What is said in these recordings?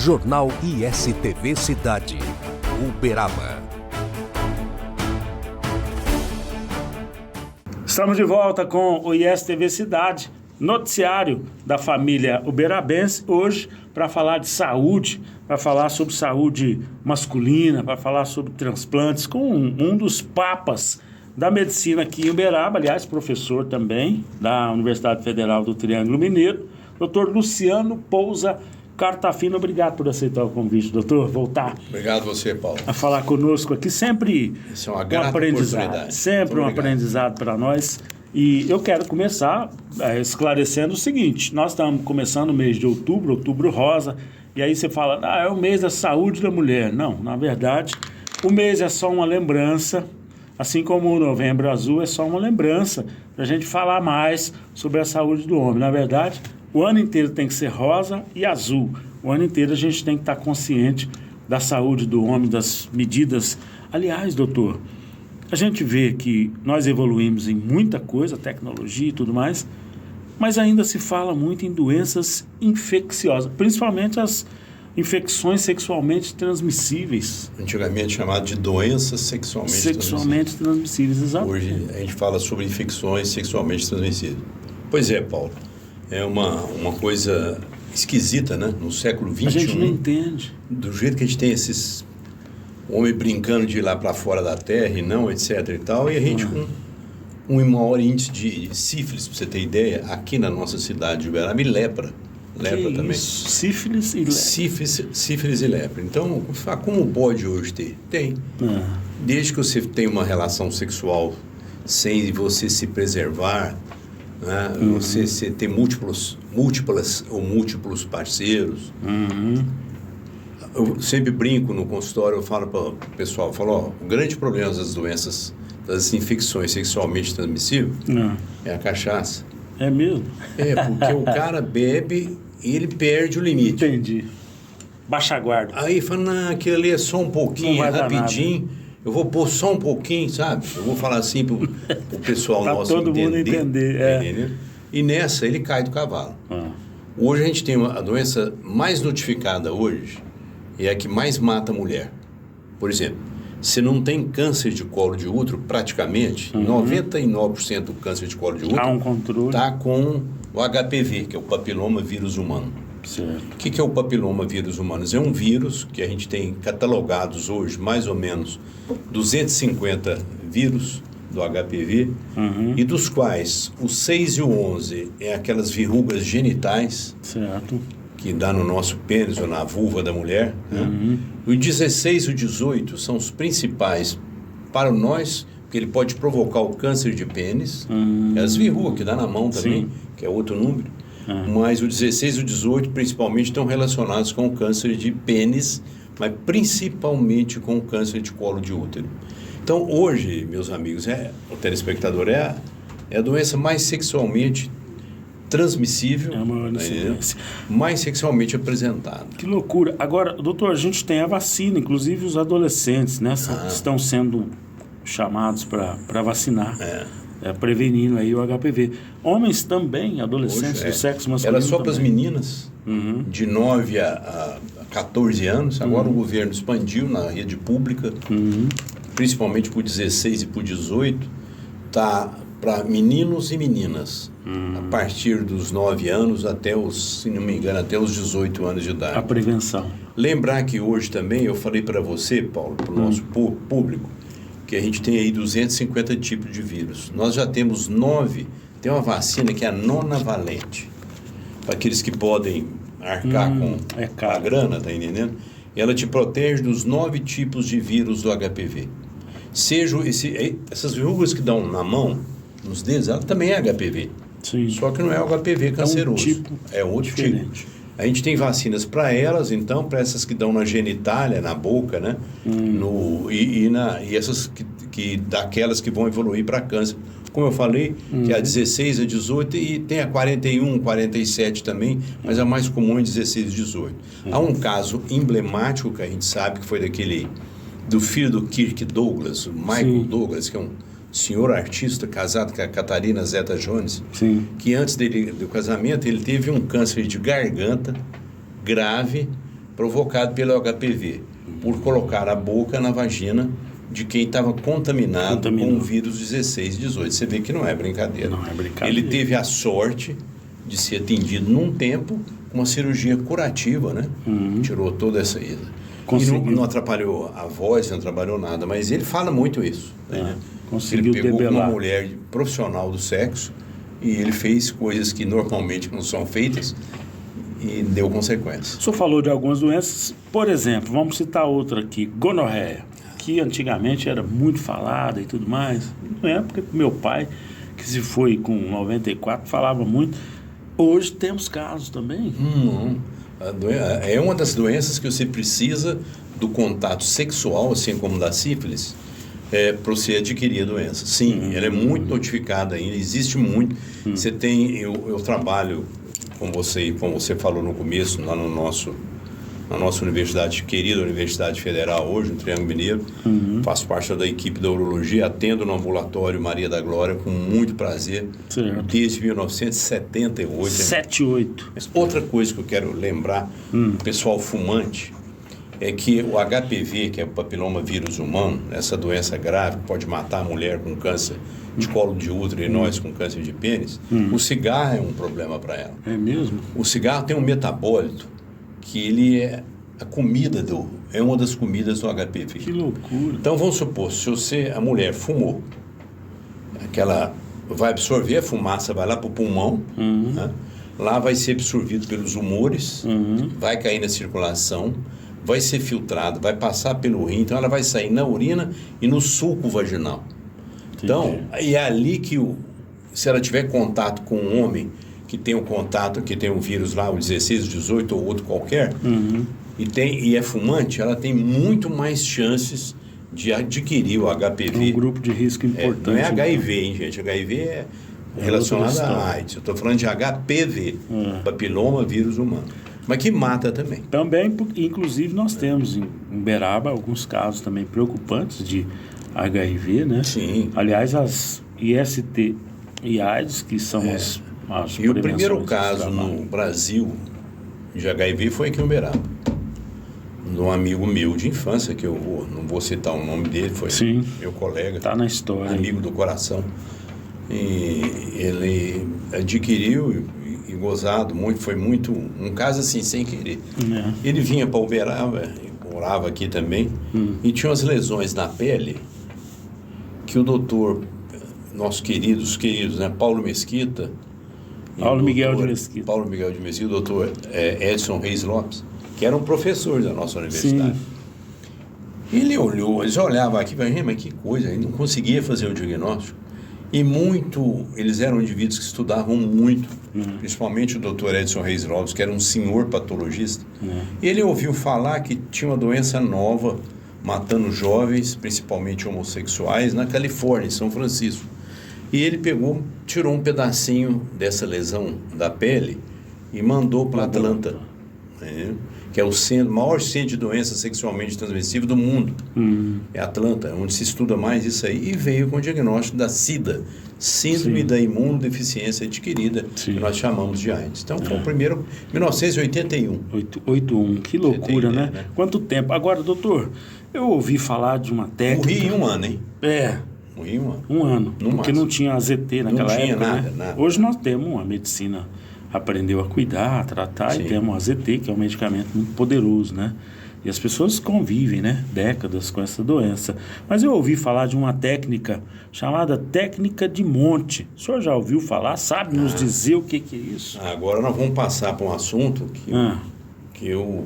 Jornal ISTV Cidade, Uberaba. Estamos de volta com o ISTV Cidade, noticiário da família uberabense, hoje para falar de saúde, para falar sobre saúde masculina, para falar sobre transplantes, com um dos papas da medicina aqui em Uberaba, aliás, professor também da Universidade Federal do Triângulo Mineiro, Dr. Luciano Pousa Cartafino. Obrigado por aceitar o convite, doutor, voltar. Obrigado você, Paulo. A falar conosco aqui, sempre isso é uma grata oportunidade. Sempre um aprendizado para nós. E eu quero começar esclarecendo o seguinte: nós estamos começando o mês de outubro, outubro rosa, e aí você fala, é o mês da saúde da mulher. Não, na verdade, o mês é só uma lembrança, assim como o novembro azul é só uma lembrança, para a gente falar mais sobre a saúde do homem. Na verdade, o ano inteiro tem que ser rosa e azul. O ano inteiro a gente tem que estar consciente da saúde do homem, das medidas. Aliás, doutor, a gente vê que nós evoluímos em muita coisa, tecnologia e tudo mais, mas ainda se fala muito em doenças infecciosas, principalmente as infecções sexualmente transmissíveis. Antigamente chamado de doenças sexualmente transmissíveis, exato. Hoje a gente fala sobre infecções sexualmente transmissíveis. Pois é, Paulo. É uma coisa esquisita, né? No século XXI. A gente não entende. Do jeito que a gente tem esses homens brincando de ir lá para fora da terra e não, etc e tal, e a gente com um maior índice de sífilis, para você ter ideia, aqui na nossa cidade de Uberaba, e lepra. Lepra também. Isso? Sífilis e lepra. Sífilis e lepra. Então, como pode hoje ter? Tem. Desde que você tem uma relação sexual sem você se preservar, né? Você ter múltiplos parceiros. Eu sempre brinco no consultório, eu falo para o pessoal, o grande problema das doenças, das infecções sexualmente transmissíveis é a cachaça. É mesmo? É, porque o cara bebe e ele perde o limite. Entendi. Baixa a guarda. Aí fala, aquilo ali é só um pouquinho, rapidinho. Eu vou pôr só um pouquinho, sabe? Eu vou falar assim pro pessoal nosso todo mundo entender. E nessa ele cai do cavalo. Hoje a gente tem a doença mais notificada hoje, é a que mais mata a mulher. Por exemplo, se não tem câncer de colo de útero, praticamente, 99% do câncer de colo de útero há um controle. Está com o HPV, que é o papiloma vírus humano. Certo. O que é o papiloma vírus humano? É um vírus que a gente tem catalogados hoje, mais ou menos, 250 vírus do HPV, e dos quais os 6 e o 11 é aquelas verrugas genitais, certo, que dá no nosso pênis ou na vulva da mulher. Né? O 16 e o 18 são os principais para nós, porque ele pode provocar o câncer de pênis, as verrugas que dá na mão também, que é outro número. Mas o 16 e o 18 principalmente estão relacionados com o câncer de pênis, mas principalmente com o câncer de colo de útero. Então hoje, meus amigos, o telespectador é a doença mais sexualmente transmissível, mais sexualmente apresentada. Que loucura. Agora, doutor, a gente tem a vacina, inclusive os adolescentes, né, estão sendo chamados para vacinar. Prevenindo aí o HPV. Homens também, adolescentes do sexo masculino. Era só para as meninas, de 9 a 14 anos. Agora o governo expandiu na rede pública, principalmente por 16 e por 18. Está para meninos e meninas, a partir dos 9 anos até os, se não me engano, até os 18 anos de idade. A prevenção. Lembrar que hoje também, eu falei para você, Paulo, para o nosso público, que a gente tem aí 250 tipos de vírus. Nós já temos 9, tem uma vacina que é a nonavalente, para aqueles que podem arcar com a grana, tá entendendo? E ela te protege dos 9 tipos de vírus do HPV. Essas verrugas que dão na mão, nos dedos, ela também é HPV. Sim. Só que não é o HPV canceroso. É outro diferente. tipo. A gente tem vacinas para elas, então, para essas que dão na genitália, na boca, né? E essas daquelas que vão evoluir para câncer. Como eu falei, que é a 16, a 18 e tem a 41, 47 também, mas a mais comum é 16 e 18. Há um caso emblemático que a gente sabe que foi do filho do Kirk Douglas, o Michael Douglas, que é um senhor artista casado com a Catarina Zeta-Jones, que antes do casamento ele teve um câncer de garganta grave, provocado pelo HPV, por colocar a boca na vagina de quem estava contaminado com o vírus 16 e 18. Você vê que não é brincadeira. Não é brincadeira. Ele teve a sorte de ser atendido num tempo com uma cirurgia curativa, né? Tirou toda essa ida. E não atrapalhou a voz, não atrapalhou nada, mas ele fala muito isso. Né? Conseguiu ele pegou debelar. uma mulher profissional do sexo e ele fez coisas que normalmente não são feitas e deu consequências. O senhor falou de algumas doenças, por exemplo, vamos citar outra aqui, gonorreia, que antigamente era muito falada e tudo mais. Na época do meu pai, que se foi com 94, falava muito. Hoje temos casos também. É uma das doenças que você precisa do contato sexual, assim como da sífilis, para você adquirir a doença. Sim, ela é muito notificada ainda, existe muito. Você tem, eu trabalho com você, como você falou no começo, lá na nossa universidade, querida Universidade Federal hoje, no Triângulo Mineiro. Faço parte da equipe da urologia, atendo no ambulatório Maria da Glória com muito prazer, desde 1978. 78. Mas outra coisa que eu quero lembrar, pessoal fumante, é que o HPV, que é o papiloma vírus humano, essa doença grave que pode matar a mulher com câncer de colo de útero e nós com câncer de pênis, o cigarro é um problema para ela. É mesmo? O cigarro tem um metabólito que ele é é uma das comidas do HPV. Que loucura. Então vamos supor, se a mulher fumou, aquela vai absorver a fumaça, vai lá para o pulmão, né? Lá vai ser absorvido pelos humores, vai cair na circulação, vai ser filtrado, vai passar pelo rim, então ela vai sair na urina e no sulco vaginal. Então, é ali que se ela tiver contato com um homem que tem um contato, que tem um vírus lá, o 16, o 18 ou outro qualquer, e é fumante, ela tem muito mais chances de adquirir o HPV. É um grupo de risco importante. Não é HIV, hein, gente? HIV é relacionado à AIDS. Eu estou falando de HPV, papiloma vírus humano. Mas que mata também. Também, inclusive, nós temos em Uberaba alguns casos também preocupantes de HIV, né? Sim. Aliás, as IST e AIDS, que são as E o primeiro caso no Brasil de HIV foi aqui em Uberaba. De um amigo meu de infância, que eu não vou citar o nome dele, foi meu colega. Está na história. Amigo do coração. E ele adquiriu e gozado muito, foi muito, um caso assim, sem querer. Ele vinha para Uberaba, morava aqui também, e tinha umas lesões na pele que o doutor, nossos queridos, né, Paulo Mesquita, Paulo Miguel de Mesquita, o doutor Edson Reis Lopes, que eram professores da nossa universidade. Ele olhou, eles olhavam aqui e falavam, mas que coisa, ele não conseguia fazer o diagnóstico. E eles eram indivíduos que estudavam muito, principalmente o doutor Edson Reis Lopes, que era um senhor patologista. E ele ouviu falar que tinha uma doença nova, matando jovens, principalmente homossexuais, na Califórnia, em São Francisco. E ele tirou um pedacinho dessa lesão da pele e mandou para Atlanta, né? Que é o maior centro de doença sexualmente transmissível do mundo. É Atlanta, onde se estuda mais isso aí. E veio com o diagnóstico da SIDA, Síndrome da Imunodeficiência Adquirida, que nós chamamos de AIDS. Então, foi o primeiro, 1981. 81, que loucura, né? Quanto tempo. Agora, doutor, eu ouvi falar de uma técnica... Morri em um ano, hein? Morri em um ano. Um ano, porque não tinha AZT naquela época, nada, né? nada. Hoje nós temos uma medicina, aprendeu a cuidar, a tratar, e temos o AZT, que é um medicamento muito poderoso, né? E as pessoas convivem, né? Décadas com essa doença. Mas eu ouvi falar de uma técnica chamada técnica de Monte. O senhor já ouviu falar? Sabe nos dizer o que é isso? Agora nós vamos passar para um assunto que eu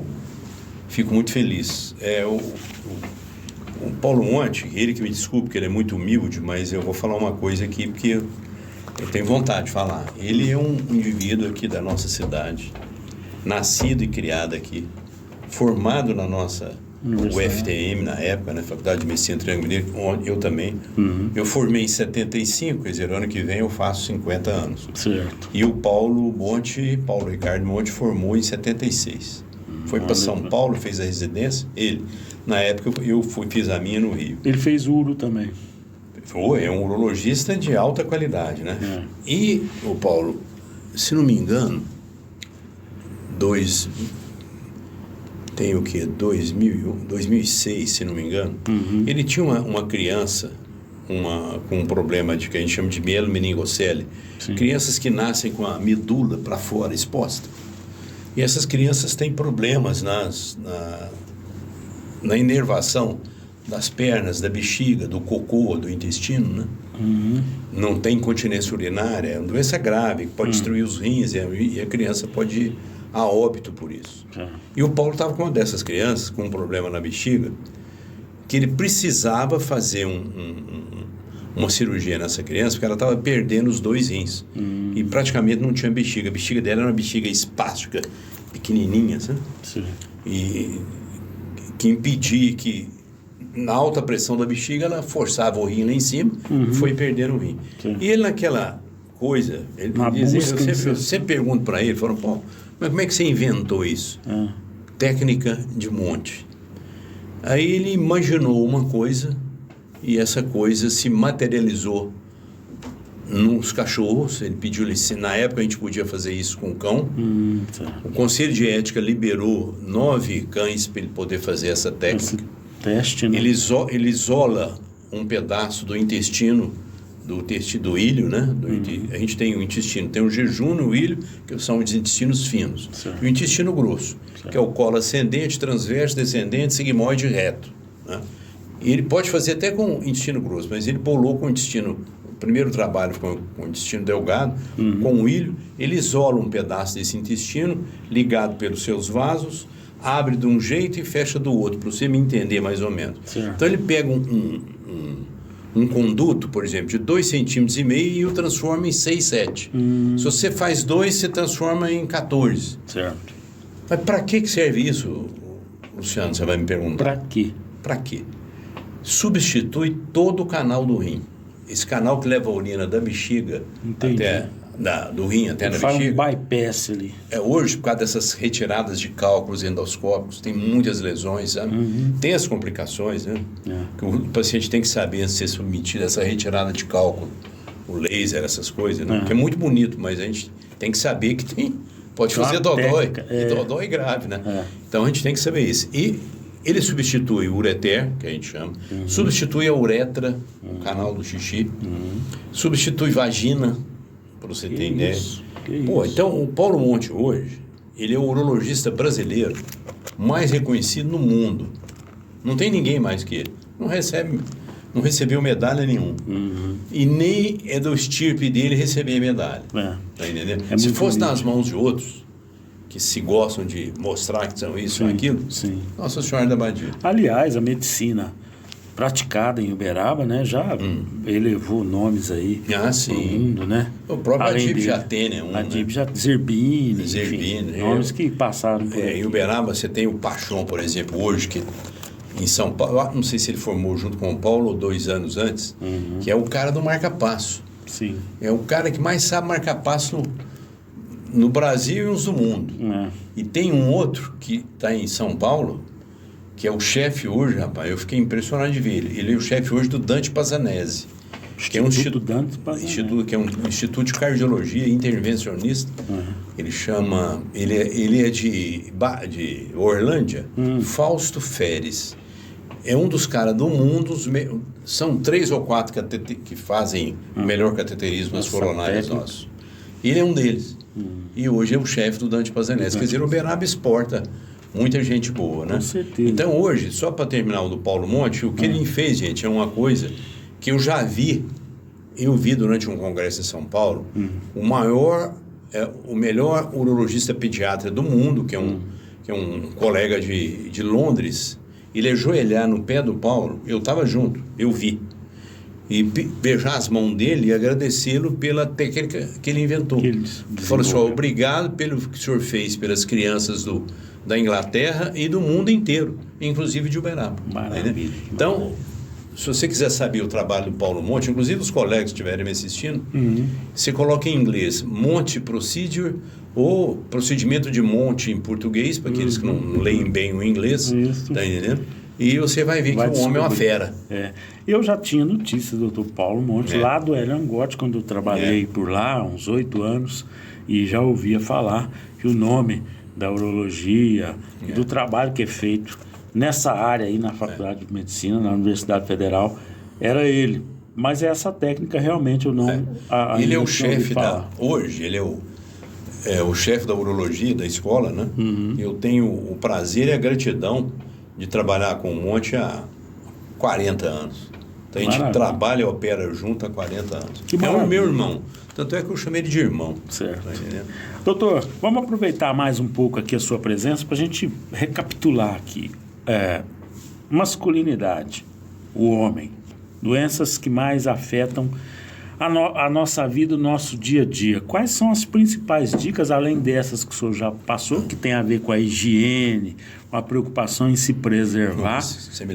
fico muito feliz. O Paulo Monte, ele que me desculpe, que ele é muito humilde, mas eu vou falar uma coisa aqui porque eu tenho vontade de falar. Ele é um indivíduo aqui da nossa cidade, nascido e criado aqui, formado na nossa UFTM na época, na Faculdade de Medicina Triângulo Mineiro, onde eu também. Eu formei em 75, quer dizer, ano que vem eu faço 50 anos. Certo. E o Paulo Ricardo Monte formou em 76. Foi para São Paulo, fez a residência, ele. Na época eu fiz a minha no Rio. Ele fez uro também. É um urologista de alta qualidade, né? E o Paulo, se não me engano, tem o quê? 2006, se não me engano. Ele tinha uma criança com um problema que a gente chama de mielomeningocele. Crianças que nascem com a medula para fora, exposta. E essas crianças têm problemas na inervação das pernas, da bexiga, do cocô, do intestino, né? Não tem incontinência urinária, é uma doença grave, que pode destruir os rins e a criança pode ir a óbito por isso. E o Paulo estava com uma dessas crianças, com um problema na bexiga, que ele precisava fazer uma cirurgia nessa criança, porque ela estava perdendo os 2 rins. E praticamente não tinha bexiga. A bexiga dela era uma bexiga espástica, pequenininha, sabe? Sim. E que impedia que, na alta pressão da bexiga, ela forçava o rim lá em cima e foi perdendo o rim. Sim. E ele naquela coisa, eu sempre pergunto para ele, falo, pô, mas como é que você inventou isso? Técnica de monte. Aí ele imaginou uma coisa e essa coisa se materializou nos cachorros. Ele pediu licença. Na época a gente podia fazer isso com o cão. O Conselho de Ética liberou 9 cães para ele poder fazer essa técnica. Teste, né? Ele isola um pedaço do intestino, do ilho, né? A gente tem o intestino, tem o jejum no ilho, que são os intestinos finos. Certo. E o intestino grosso, que é o colo ascendente, transverso, descendente, sigmoide e reto, né? E ele pode fazer até com o intestino grosso, mas ele bolou com o intestino. O primeiro trabalho foi com o intestino delgado, com o ilho. Ele isola um pedaço desse intestino, ligado pelos seus vasos, abre de um jeito e fecha do outro, para você me entender mais ou menos. Certo. Então ele pega um conduto, por exemplo, de 2,5 centímetros e o transforma em 6, 7. Se você faz 2, você transforma em 14. Certo. Mas para que serve isso, Luciano? Você vai me perguntar. Para quê? Para quê? Substitui todo o canal do rim. Esse canal que leva a urina da bexiga do rim até na Fala bexiga. um bypass ali. Hoje, por causa dessas retiradas de cálculos endoscópicos, tem muitas lesões, sabe? Tem as complicações, né? Que o paciente tem que saber antes de ser submetido a essa retirada de cálculo, o laser, essas coisas, né? Que é muito bonito, mas a gente tem que saber que pode fazer dodói. E dodói grave, né? Então a gente tem que saber isso. E ele substitui o ureter, que a gente chama, substitui a uretra, o canal do xixi, substitui vagina, para você ter ideia. Então o Paulo Monte hoje, ele é o urologista brasileiro mais reconhecido no mundo. Não tem ninguém mais que ele. Não recebeu medalha nenhuma. E nem é do estirpe dele receber medalha. Tá entendendo? Se fosse nas mãos de outros, que se gostam de mostrar que são isso ou aquilo, Nossa Senhora da Badia. Aliás, a medicina praticada em Uberaba, né, já elevou nomes aí pro mundo, né? O próprio Adib Jatene é um, Adib Zerbini, nomes que passaram por aí. Em Uberaba você tem o Pachon, por exemplo, hoje, que em São Paulo, não sei se ele formou junto com o Paulo 2 anos antes, que é o cara do marca-passo. Sim. É o cara que mais sabe marcar passo no Brasil e uns do mundo. E tem um outro que está em São Paulo, que é o chefe hoje, rapaz, eu fiquei impressionado de ver ele. Ele é o chefe hoje do Dante Pazzanese, que é um instituto instituto de cardiologia intervencionista. Ele chama, ele é de Orlândia, Fausto Feres. É um dos caras do mundo, são 3 ou 4 que fazem o melhor cateterismo nas coronárias nossos. Ele é um deles. E hoje é o chefe do Dante Pazzanese. Quer dizer, o Uberaba exporta muita gente boa, né? Com certeza. Então, hoje, só para terminar o do Paulo Monte, o que ele fez, gente, é uma coisa que eu já vi. Eu vi durante um congresso em São Paulo, o melhor urologista pediatra do mundo, que é um colega de Londres, ele ajoelhar no pé do Paulo, eu estava junto, eu vi. E beijar as mãos dele e agradecê-lo pela técnica que ele inventou. Ele falou assim, obrigado pelo que o senhor fez pelas crianças da Inglaterra e do mundo inteiro, inclusive de Uberaba. Maravilha. Então, se você quiser saber o trabalho do Paulo Monte, inclusive os colegas que estiverem me assistindo, você coloca em inglês Monte Procedure ou procedimento de Monte em português, para aqueles que não leem bem o inglês, tá entendendo? E você vai ver que o homem é uma fera. Eu já tinha notícia do Dr. Paulo Monte, lá do Elangote, quando eu trabalhei por lá, uns 8 anos, e já ouvia falar que o nome da urologia e do trabalho que é feito nessa área aí na Faculdade de Medicina, na Universidade Federal, era ele. Mas essa técnica realmente eu não... Ele é o chefe hoje, ele é o chefe da urologia da escola, né? Eu tenho o prazer e a gratidão de trabalhar com o Monte há 40 anos. Então, a gente trabalha e opera junto há 40 anos. É o meu irmão. Tanto é que eu chamei ele de irmão. Certo. Tá, doutor, vamos aproveitar mais um pouco aqui a sua presença para a gente recapitular aqui. Masculinidade, o homem, doenças que mais afetam a nossa vida, o nosso dia a dia. Quais são as principais dicas, além dessas que o senhor já passou, que tem a ver com a higiene, com a preocupação em se preservar?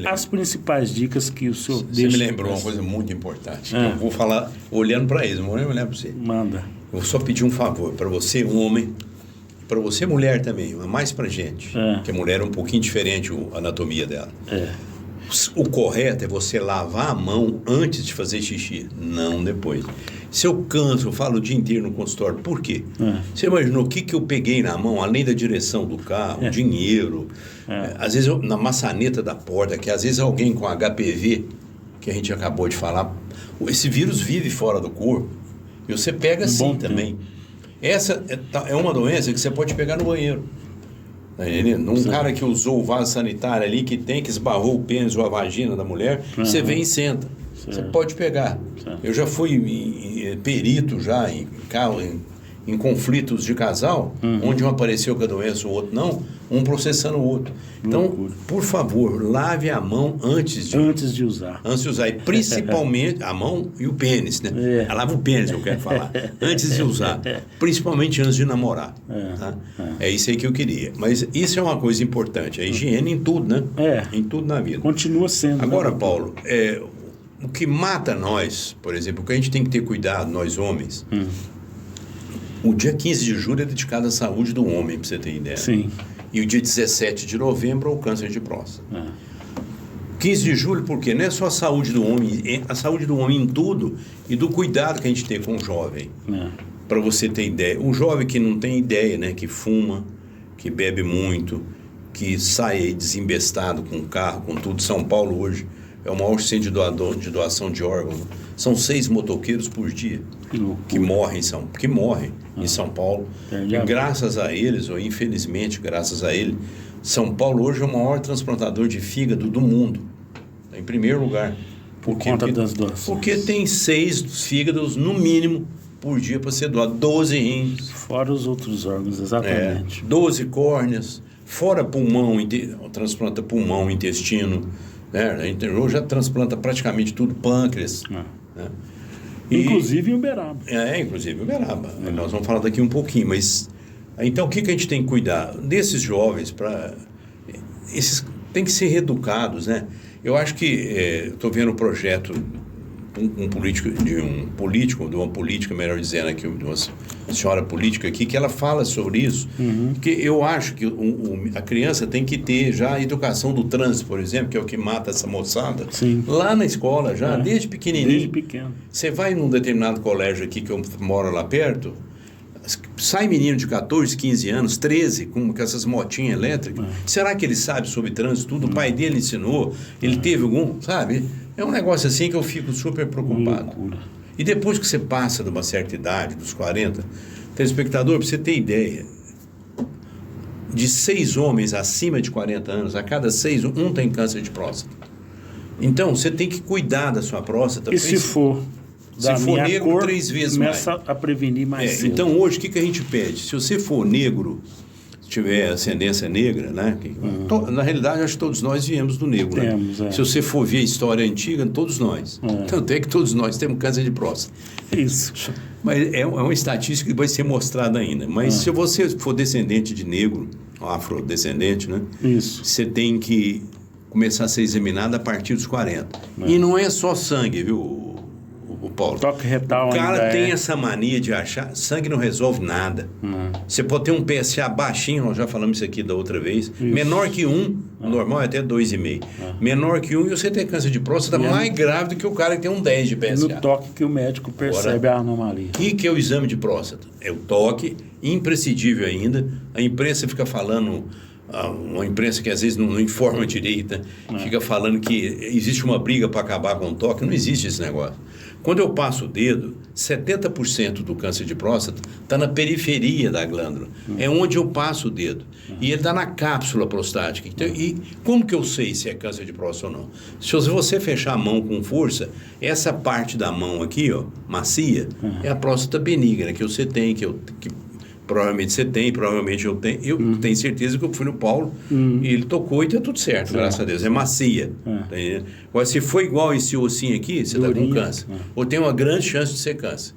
As principais dicas que o senhor deixa... Você me lembrou uma coisa muito importante. Eu vou falar olhando para eles, não vou olhar para você. Manda. Eu vou só pedir um favor para você, homem, e para você, mulher também, mas mais para gente, que a mulher é um pouquinho diferente a anatomia dela. O correto é você lavar a mão antes de fazer xixi, não depois. Se eu canso, eu falo o dia inteiro no consultório, por quê? Você imaginou o que eu peguei na mão, além da direção do carro, dinheiro, às vezes na maçaneta da porta, que às vezes alguém com HPV, que a gente acabou de falar, esse vírus vive fora do corpo, e você pega assim também. Essa é uma doença que você pode pegar no banheiro. Um cara que usou o vaso sanitário ali, que esbarrou o pênis ou a vagina da mulher, você vem e senta. Você pode pegar. Eu já fui perito já em conflitos de casal, onde um apareceu com a doença, o outro não, um processando o outro. Então, por favor, lave a mão antes de usar. Antes de usar. E principalmente a mão e o pênis, né? Lava o pênis, eu quero falar. Antes de usar. Principalmente antes de namorar. Tá? É isso aí que eu queria. Mas isso é uma coisa importante. A higiene em tudo, né? Em tudo na vida. Continua sendo. Agora, Paulo, o que mata nós, por exemplo, o que a gente tem que ter cuidado, nós homens... O dia 15 de julho é dedicado à saúde do homem, para você ter ideia. Sim. E o dia 17 de novembro ao câncer de próstata. 15 de julho, porque não é só a saúde do homem, é a saúde do homem em tudo e do cuidado que a gente tem com o jovem. Para você ter ideia. Um jovem que não tem ideia, né? Que fuma, que bebe muito, que sai aí desembestado com carro, com tudo. São Paulo hoje é o maior centro de doação de órgãos. São 6 motoqueiros por dia que morrem em São Paulo. E graças a eles, ou infelizmente graças a ele, São Paulo hoje é o maior transplantador de fígado do mundo. Em primeiro lugar. Por conta das doações. Porque tem 6 fígados, no mínimo, por dia para ser doado. 12 rins. Fora os outros órgãos, exatamente. 12 córneas. Fora pulmão, transplanta pulmão, intestino. A gente hoje já transplanta praticamente tudo, pâncreas. Né? Inclusive em Uberaba. Inclusive em Uberaba. Nós vamos falar daqui um pouquinho, mas... Então, o que a gente tem que cuidar? Desses jovens, esses têm que ser reeducados, né? Eu acho que... Estou vendo o projeto de uma política, melhor dizendo aqui, de uma senhora política aqui, que ela fala sobre isso. Porque eu acho que a criança tem que ter já a educação do trânsito, por exemplo, que é o que mata essa moçada. Lá na escola, já, desde pequenininho. Desde pequeno. Você vai num determinado colégio aqui, que eu moro lá perto, sai menino de 14, 15 anos, 13, com essas motinhas elétricas. Será que ele sabe sobre trânsito? Tudo o pai dele ensinou? Ele teve algum, sabe? É um negócio assim que eu fico super preocupado. Loucura. E depois que você passa de uma certa idade, dos 40, telespectador, para você ter ideia, de 6 homens acima de 40 anos, a cada 6, um tem câncer de próstata. Então, você tem que cuidar da sua próstata. E se for negro, cor, 3 vezes mais. Começa a prevenir mais cedo. Então, hoje, o que a gente pede? Se você for negro, tiver ascendência negra, né? Na realidade, acho que todos nós viemos do negro, né? Se você for ver a história antiga, todos nós. Tanto é que todos nós temos câncer de próstata. Isso. Mas é uma estatística que vai ser mostrada ainda. Mas se você for descendente de negro, afrodescendente, né? Isso. Você tem que começar a ser examinado a partir dos 40. E não é só sangue, viu, Paulo. Toque retal O cara ainda tem é. essa mania de achar sangue não resolve nada. Você pode ter um PSA baixinho, nós já falamos isso aqui da outra vez, menor que 1, normal é até 2,5. Menor que 1 e você tem câncer de próstata mais grave do que o cara que tem um 10 de PSA. No toque que o médico percebe a anomalia. O que é o exame de próstata? É o toque, imprescindível ainda. A imprensa fica falando, uma imprensa que às vezes não informa direito, né? Fica falando que existe uma briga para acabar com o toque. Não existe esse negócio. Quando eu passo o dedo, 70% do câncer de próstata está na periferia da glândula. É onde eu passo o dedo. E ele está na cápsula prostática. Então, e como que eu sei se é câncer de próstata ou não? Se você fechar a mão com força, essa parte da mão aqui, ó, macia, é a próstata benigna que você tem, que provavelmente você tem, provavelmente eu tenho. Eu tenho certeza que eu fui no Paulo e ele tocou e tá tudo certo, graças a Deus. É macia. Tá entendendo? Agora, se for igual esse ossinho aqui, você está com câncer. Ou tem uma grande chance de ser câncer.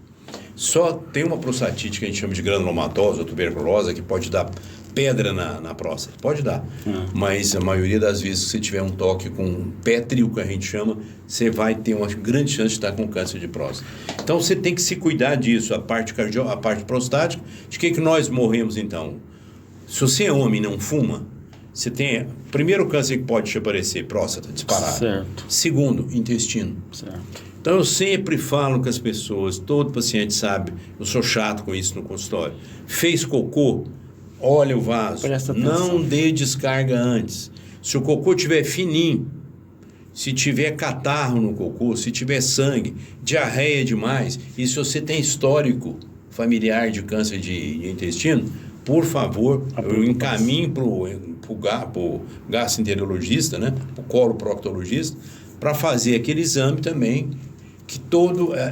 Só tem uma prostatite que a gente chama de granulomatose ou tuberculose que pode dar pedra na próstata. Pode dar. Mas a maioria das vezes, se você tiver um toque com pétreo, que a gente chama, você vai ter uma grande chance de estar com câncer de próstata. Então, você tem que se cuidar disso, a parte a parte prostática. De que nós morremos, então? Se você é homem e não fuma, você tem... Primeiro câncer que pode te aparecer, próstata, disparado. Certo. Segundo, intestino. Certo. Então, eu sempre falo com as pessoas, todo paciente sabe, eu sou chato com isso no consultório. Fez cocô, olha o vaso, Presta atenção. não dê descarga antes. Se o cocô tiver fininho, se tiver catarro no cocô, se tiver sangue, diarreia demais, e se você tem histórico familiar de câncer de intestino, por favor, eu encaminho para o gastroenterologista, né, para o coloproctologista, para fazer aquele exame também, que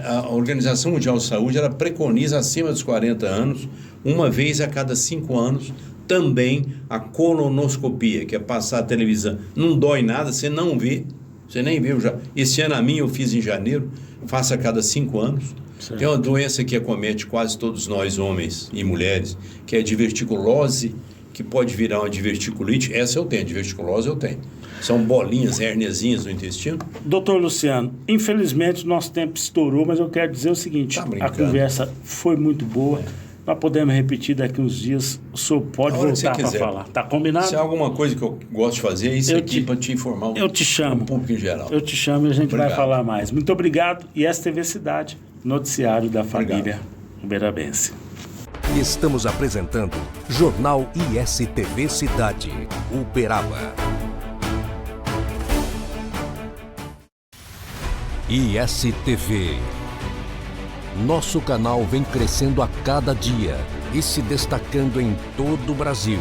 a Organização Mundial de Saúde ela preconiza acima dos 40 anos, uma vez a cada 5 anos, também a colonoscopia, que é passar a televisão. Não dói nada, você não vê, você nem viu já. Esse ano a minha eu fiz em janeiro, faço a cada 5 anos. Certo. Tem uma doença que acomete quase todos nós, homens e mulheres, que é a diverticulose, que pode virar uma diverticulite. Essa eu tenho, diverticulose eu tenho. São bolinhas, hérniazinhas no intestino. Doutor Luciano, infelizmente o nosso tempo estourou, mas eu quero dizer o seguinte, a conversa foi muito boa. Nós podemos repetir daqui uns dias, o senhor pode voltar para falar. Tá combinado? Se é alguma coisa que eu gosto de fazer, é isso aqui para te informar o público em geral. Eu te chamo e a gente vai falar mais. Muito obrigado. E STV Cidade, noticiário da família uberabense. Estamos apresentando Jornal ISTV Cidade, Uberaba. ISTV. Nosso canal vem crescendo a cada dia e se destacando em todo o Brasil.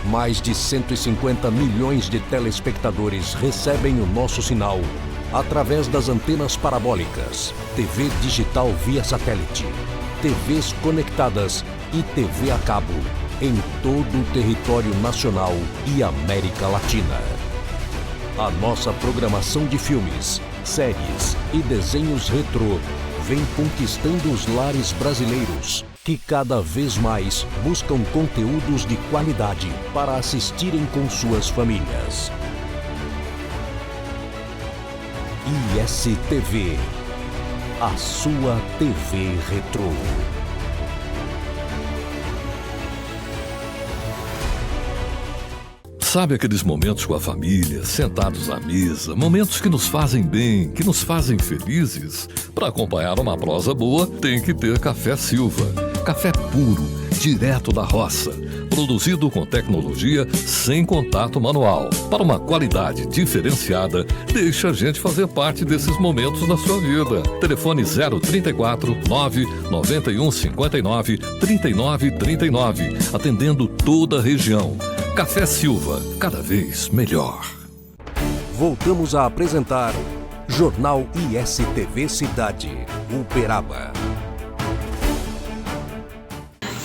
Mais de 150 milhões de telespectadores recebem o nosso sinal através das antenas parabólicas, TV digital via satélite, TVs conectadas e TV a cabo em todo o território nacional e América Latina. A nossa programação de filmes, séries e desenhos retrô vem conquistando os lares brasileiros, que cada vez mais buscam conteúdos de qualidade para assistirem com suas famílias. ISTV, a sua TV retrô. Sabe aqueles momentos com a família, sentados à mesa, momentos que nos fazem bem, que nos fazem felizes? Para acompanhar uma prosa boa, tem que ter Café Silva. Café puro, direto da roça, produzido com tecnologia sem contato manual. Para uma qualidade diferenciada, deixa a gente fazer parte desses momentos da sua vida. Telefone 034 991 59 39 39, atendendo toda a região. Café Silva, cada vez melhor. Voltamos a apresentar Jornal ISTV Cidade, Uberaba.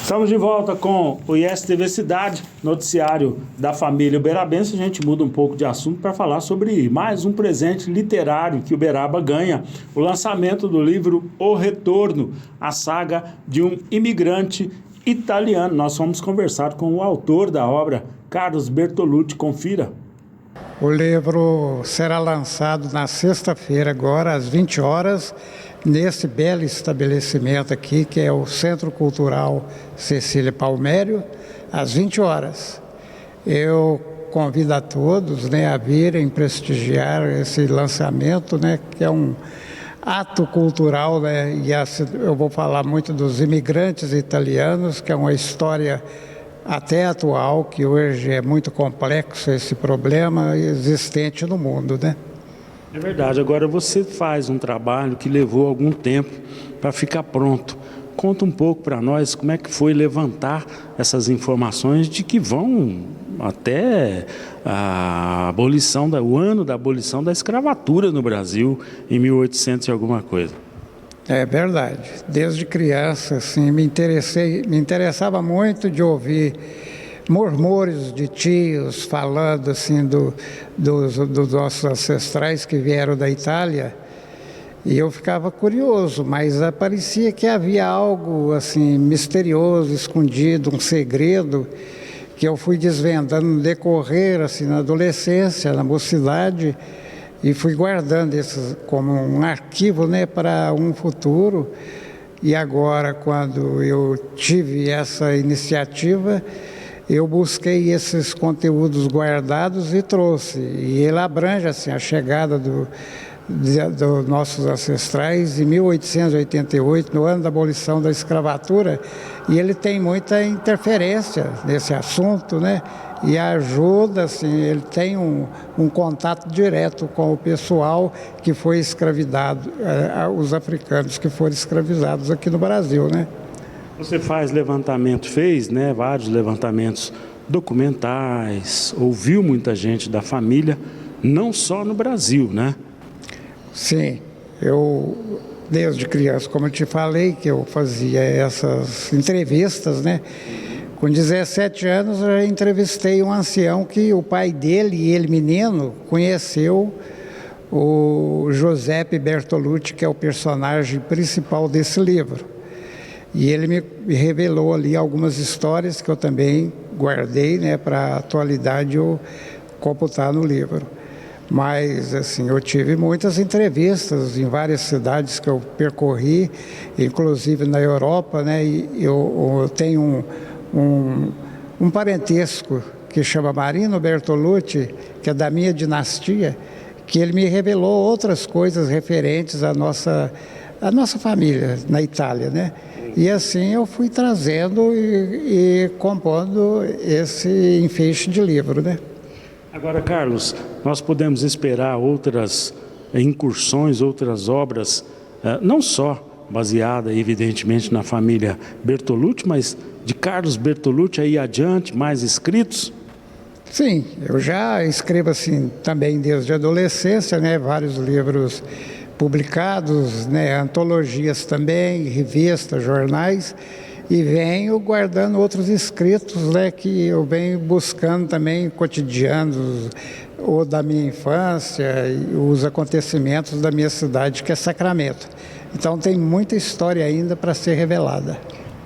Estamos de volta com o ISTV Cidade, noticiário da família uberabense. A gente muda um pouco de assunto para falar sobre mais um presente literário que Uberaba ganha. O lançamento do livro O Retorno, a saga de um imigrante italiano. Nós vamos conversar com o autor da obra, Carlos Bertolucci. Confira. O livro será lançado na sexta-feira, agora às 20 horas, nesse belo estabelecimento aqui, que é o Centro Cultural Cecília Palmério, às 20 horas. Eu convido a todos, né, a virem prestigiar esse lançamento, né, que é um ato cultural, né, e eu vou falar muito dos imigrantes italianos, que é uma história até atual, que hoje é muito complexo esse problema existente no mundo, né? É verdade. Agora você faz um trabalho que levou algum tempo para ficar pronto. Conta um pouco para nós como é que foi levantar essas informações de que vão até a abolição, o ano da abolição da escravatura no Brasil, em 1800 e alguma coisa. É verdade. Desde criança, assim, me interessava muito de ouvir murmúrios de tios falando assim dos nossos ancestrais que vieram da Itália, e eu ficava curioso, mas parecia que havia algo assim misterioso, escondido, um segredo que eu fui desvendando no decorrer, assim, na adolescência, na mocidade, e fui guardando isso como um arquivo, né, para um futuro. E agora, quando eu tive essa iniciativa, eu busquei esses conteúdos guardados e trouxe. E ele abrange assim, a chegada dos nossos ancestrais em 1888, no ano da abolição da escravatura, e ele tem muita interferência nesse assunto, né? E ajuda, assim, ele tem um contato direto com o pessoal que foi escravizado, os africanos que foram escravizados aqui no Brasil, né? Você fez, né, vários levantamentos documentais, ouviu muita gente da família, não só no Brasil, né? Sim, eu desde criança, como eu te falei, que eu fazia essas entrevistas, né? Com 17 anos eu já entrevistei um ancião que o pai dele e ele menino conheceu o Giuseppe Bertolucci, que é o personagem principal desse livro. E ele me revelou ali algumas histórias que eu também guardei, né, para a atualidade eu computar no livro. Mas, assim, eu tive muitas entrevistas em várias cidades que eu percorri, inclusive na Europa, né, e eu tenho um parentesco que chama Marino Bertolucci, que é da minha dinastia, que ele me revelou outras coisas referentes à nossa família na Itália, né? E assim eu fui trazendo e compondo esse enfeixe de livro, né? Agora, Carlos, nós podemos esperar outras incursões, outras obras, não só baseada, evidentemente, na família Bertolucci, mas de Carlos Bertolucci aí adiante, mais escritos? Sim, eu já escrevo assim também desde a adolescência, né? Vários livros publicados, né? Antologias também, revistas, jornais, e venho guardando outros escritos, né? Que eu venho buscando também cotidianos, ou da minha infância, e os acontecimentos da minha cidade, que é Sacramento. Então tem muita história ainda para ser revelada.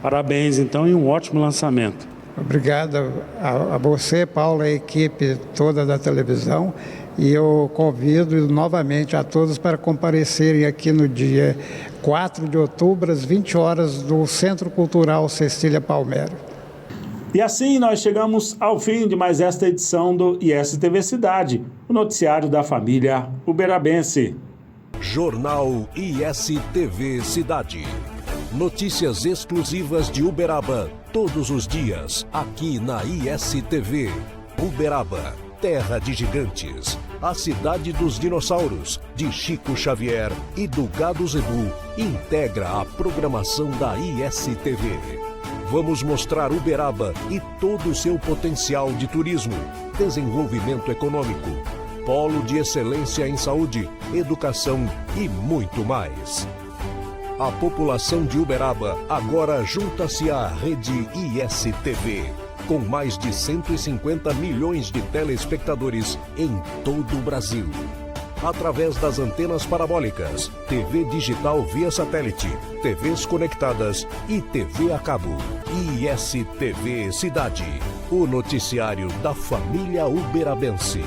Parabéns, então, e um ótimo lançamento. Obrigado a você, Paulo, a equipe toda da televisão, e eu convido novamente a todos para comparecerem aqui no dia 4 de outubro, às 20 horas, no Centro Cultural Cecília Palmério. E assim nós chegamos ao fim de mais esta edição do ISTV Cidade, o noticiário da família uberabense. Jornal ISTV Cidade. Notícias exclusivas de Uberaba, todos os dias, aqui na ISTV. Uberaba, terra de gigantes. A cidade dos dinossauros, de Chico Xavier e do Gado Zebu, integra a programação da ISTV. Vamos mostrar Uberaba e todo o seu potencial de turismo, desenvolvimento econômico, polo de excelência em saúde, educação e muito mais. A população de Uberaba agora junta-se à rede ISTV, com mais de 150 milhões de telespectadores em todo o Brasil. Através das antenas parabólicas, TV digital via satélite, TVs conectadas e TV a cabo. ISTV Cidade, o noticiário da família uberabense.